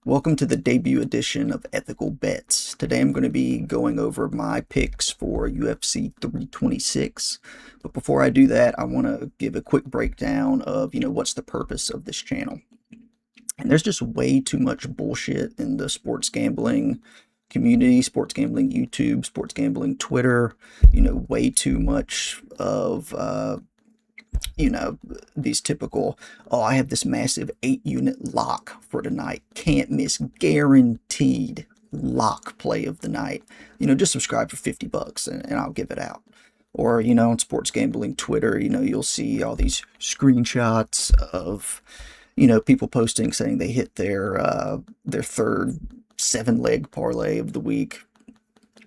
Welcome to the debut edition of Ethical Bets. Today I'm going to be going over my picks for UFC 326. But before I do that, I want to give a quick breakdown of, what's the purpose of this channel. And there's just way too much bullshit in the sports gambling community, sports gambling YouTube, sports gambling Twitter, way too much of these typical, oh, I have this massive 8 unit lock for tonight. Can't miss, guaranteed lock play of the night. Just subscribe for $50 and I'll give it out. Or, on sports gambling Twitter, you'll see all these screenshots of, people posting saying they hit their third 7 leg parlay of the week.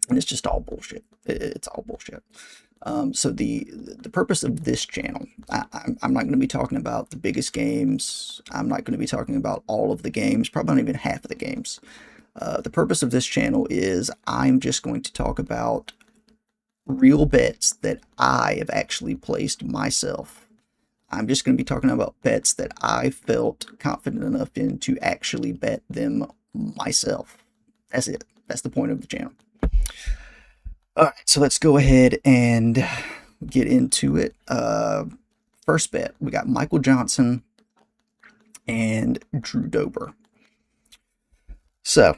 And it's just all bullshit. It's all bullshit. So the purpose of this channel, I'm not going to be talking about the biggest games. I'm not going to be talking about all of the games, probably not even half of the games. The purpose of this channel is I'm just going to talk about real bets that I have actually placed myself. I'm just going to be talking about bets that I felt confident enough in to actually bet them myself. That's it. That's the point of the channel. All right, so let's go ahead and get into it. First bet, we got Michael Johnson and Drew Dober. So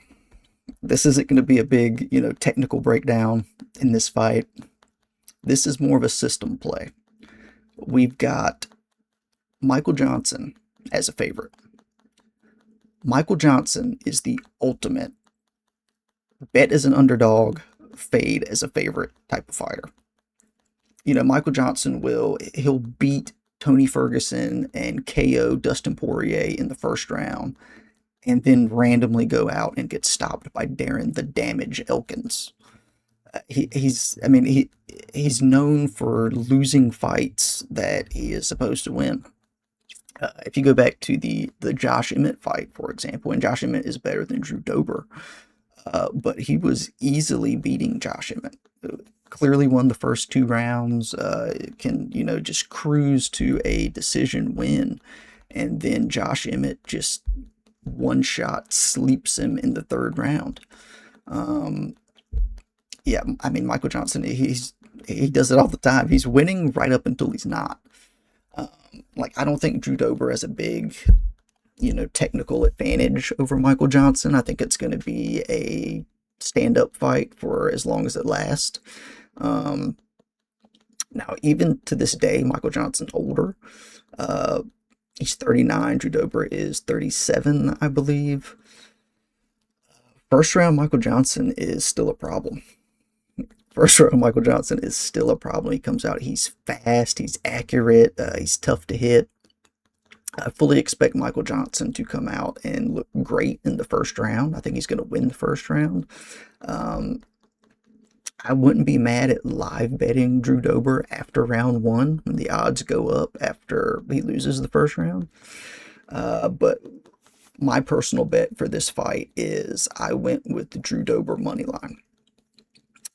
this isn't going to be a big, technical breakdown in this fight. This is more of a system play. We've got Michael Johnson as a favorite. Michael Johnson is the ultimate bet as an underdog, fade as a favorite type of fighter. Michael Johnson he'll beat Tony Ferguson and KO Dustin Poirier in the first round and then randomly go out and get stopped by Darren the Damage Elkins. He's known for losing fights that he is supposed to win. If you go back to the Josh Emmett fight, for example, and Josh Emmett is better than Drew Dober, but he was easily beating Josh Emmett. Clearly won the first 2 rounds, can, just cruise to a decision win. And then Josh Emmett just one shot sleeps him in the 3rd round. Michael Johnson, he does it all the time. He's winning right up until he's not. I don't think Drew Dober has a big technical advantage over Michael Johnson. I think it's going to be a stand-up fight for as long as it lasts. Now, even to this day, Michael Johnson's older. He's 39. Drew Dober is 37, I believe. First round, Michael Johnson is still a problem. First round, Michael Johnson is still a problem. He comes out, he's fast, he's accurate, he's tough to hit. I fully expect Michael Johnson to come out and look great in the first round. I think he's going to win the first round. I wouldn't be mad at live betting Drew Dober after round 1 when the odds go up after he loses the first round. But my personal bet for this fight is I went with the Drew Dober money line.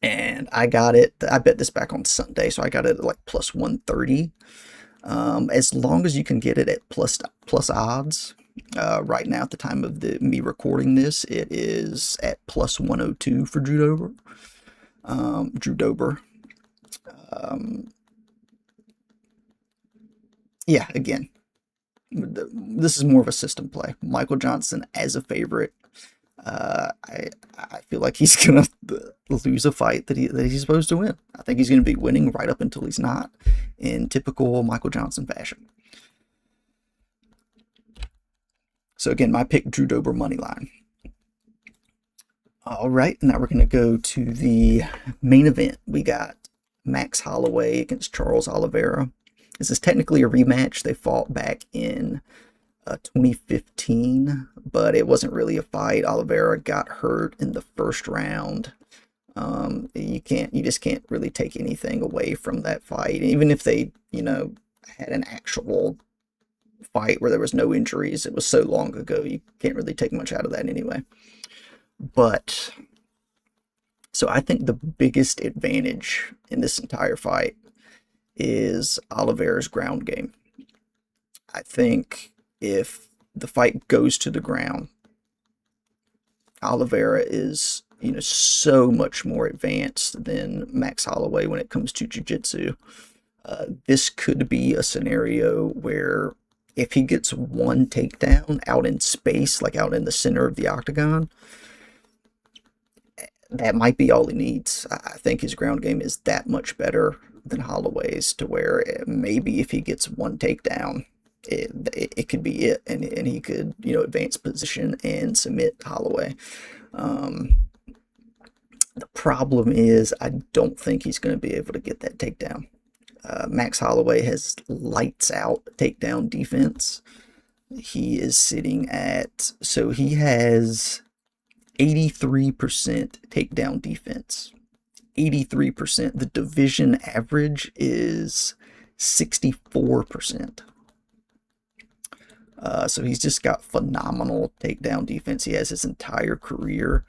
And I got it. I bet this back on Sunday, so I got it at like plus 130. As long as you can get it at plus odds, right now at the time of me recording this, it is at plus 102 for Drew Dober. Again, this is more of a system play. Michael Johnson as a favorite. I feel like he's gonna lose a fight that he's supposed to win. I think he's gonna be winning right up until he's not, in typical Michael Johnson fashion. So again, my pick, Drew Dober money line. All right, now we're gonna go to the main event. We got Max Holloway against Charles Oliveira. This is technically a rematch. They fought back in 2015, but it wasn't really a fight. Oliveira got hurt in the first round. You just can't really take anything away from that fight. Even if they, had an actual fight where there was no injuries, it was so long ago, you can't really take much out of that anyway. But, so I think the biggest advantage in this entire fight is Oliveira's ground game. I think if the fight goes to the ground, Oliveira is, so much more advanced than Max Holloway when it comes to jiu-jitsu. This could be a scenario where if he gets one takedown out in space, like out in the center of the octagon, that might be all he needs. I think his ground game is that much better than Holloway's, to where maybe if he gets one takedown, it could be it, and he could, advance position and submit Holloway. The problem is I don't think he's going to be able to get that takedown. Max Holloway has lights out takedown defense. He is sitting at, so he has 83% takedown defense. 83%. The division average is 64%. So he's just got phenomenal takedown defense. He has his entire career.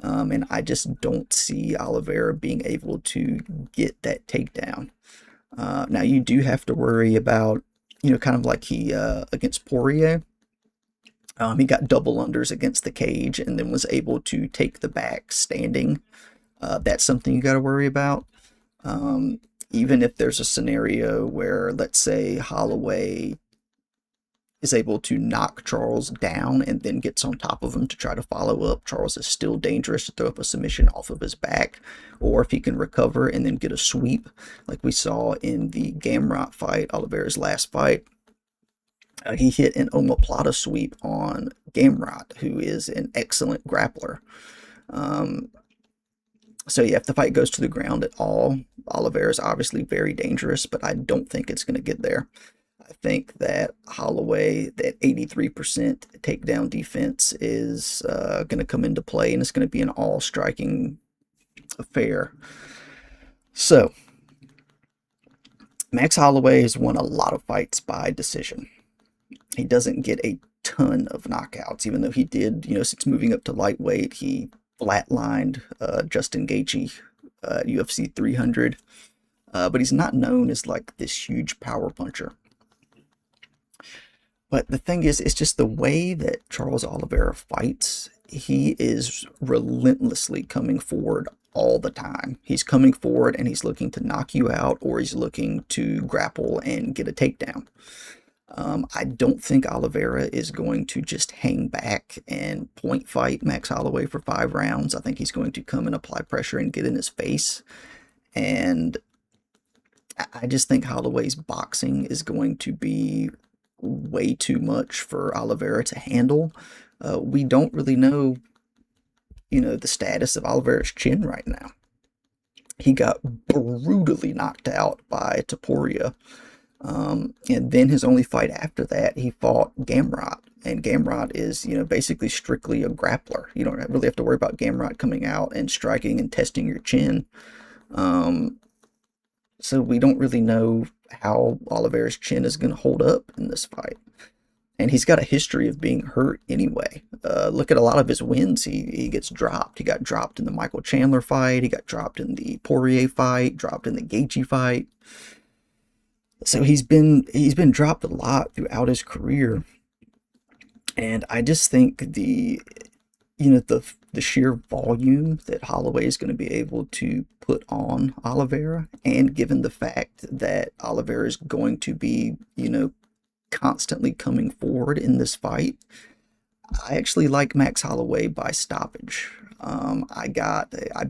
And I just don't see Oliveira being able to get that takedown. Now, you do have to worry about, kind of like he against Poirier. He got double unders against the cage and then was able to take the back standing. That's something you got to worry about. Even if there's a scenario where, let's say, Holloway is able to knock Charles down and then gets on top of him to try to follow up, Charles is still dangerous to throw up a submission off of his back. Or if he can recover and then get a sweep, like we saw in the Gamrot fight, Oliveira's last fight, he hit an omoplata sweep on Gamrot, who is an excellent grappler. So yeah, if the fight goes to the ground at all, Oliveira is obviously very dangerous, but I don't think it's going to get there. I think that Holloway, that 83% takedown defense is going to come into play, and it's going to be an all-striking affair. So, Max Holloway has won a lot of fights by decision. He doesn't get a ton of knockouts, even though he did, since moving up to lightweight, he flatlined Justin Gaethje at UFC 300. But he's not known as like this huge power puncher. But the thing is, it's just the way that Charles Oliveira fights. He is relentlessly coming forward all the time. He's coming forward and he's looking to knock you out, or he's looking to grapple and get a takedown. I don't think Oliveira is going to just hang back and point fight Max Holloway for 5 rounds. I think he's going to come and apply pressure and get in his face. And I just think Holloway's boxing is going to be way too much for Oliveira to handle. We don't really know, the status of Oliveira's chin right now. He got brutally knocked out by Topuria. And then his only fight after that, he fought Gamrot. And Gamrot is, basically strictly a grappler. You don't really have to worry about Gamrot coming out and striking and testing your chin. So we don't really know how Oliveira's chin is going to hold up in this fight. And he's got a history of being hurt anyway. Look at a lot of his wins. He gets dropped. He got dropped in the Michael Chandler fight. He got dropped in the Poirier fight, dropped in the Gaethje fight. So he's been dropped a lot throughout his career. And I just think the sheer volume that Holloway is going to be able to put on Oliveira, and given the fact that Oliveira is going to be, constantly coming forward in this fight, I actually like Max Holloway by stoppage. I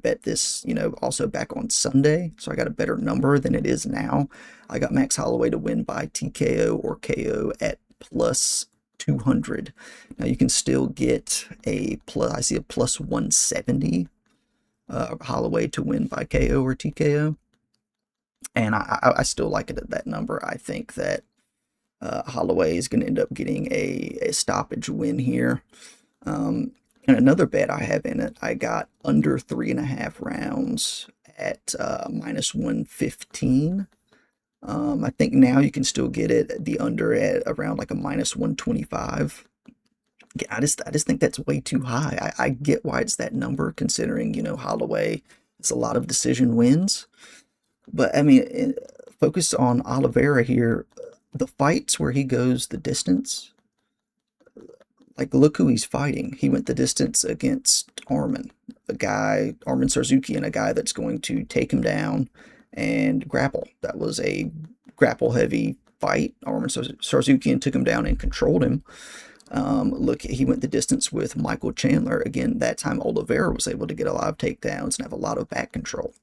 bet this, also back on Sunday, so I got a better number than it is now. I got Max Holloway to win by TKO or KO at plus 200. Now you can still get I see a plus 170 Holloway to win by KO or TKO. And I still like it at that number. I think that Holloway is going to end up getting a stoppage win here. And another bet I have in it, I got under 3.5 rounds at minus 115. I think now you can still get it, the under, at around like a minus 125. I just think that's way too high. I get why it's that number, considering, Holloway has a lot of decision wins. But, I mean, focus on Oliveira here. The fights where he goes the distance, Like, look who he's fighting. He went the distance against Armin Sarzukian, a guy that's going to take him down and grapple. That was a grapple heavy fight. Armin Sarzukian took him down and controlled him. Look, he went the distance with Michael Chandler. Again, that time Oliveira was able to get a lot of takedowns and have a lot of back control.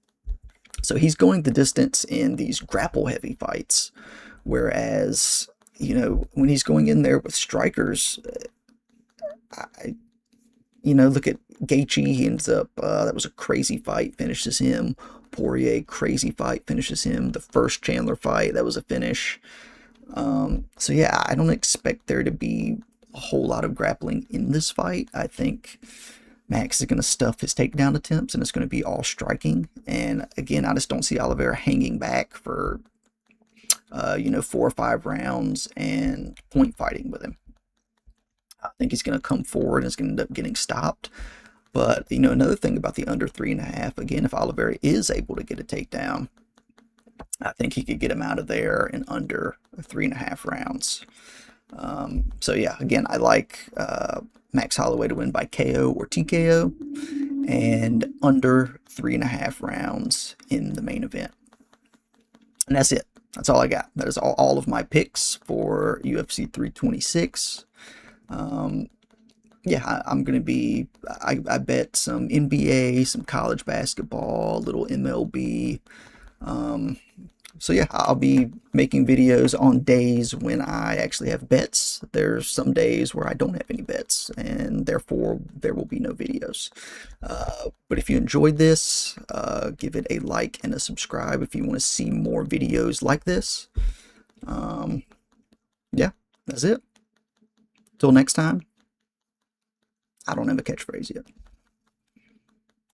So he's going the distance in these grapple heavy fights. Whereas, when he's going in there with strikers, look at Gaethje. He ends up, that was a crazy fight, finishes him. Poirier, crazy fight, finishes him. The first Chandler fight, that was a finish. So yeah, I don't expect there to be a whole lot of grappling in this fight. I think Max is going to stuff his takedown attempts, and it's going to be all striking. And again, I just don't see Oliveira hanging back for, 4 or 5 rounds and point fighting with him. I think he's going to come forward and it's going to end up getting stopped. But, another thing about the under 3.5, again, if Oliveira is able to get a takedown, I think he could get him out of there in under 3.5 rounds. So yeah, again, I like Max Holloway to win by KO or TKO, and under 3.5 rounds in the main event. And that's it. That's all I got. That is all of my picks for UFC 326. Yeah, I'm going to be, I bet some NBA, some college basketball, a little MLB. So yeah, I'll be making videos on days when I actually have bets. There's some days where I don't have any bets, and therefore there will be no videos. But if you enjoyed this, give it a like and a subscribe if you want to see more videos like this. Yeah, that's it. Till next time. I don't have a catchphrase yet.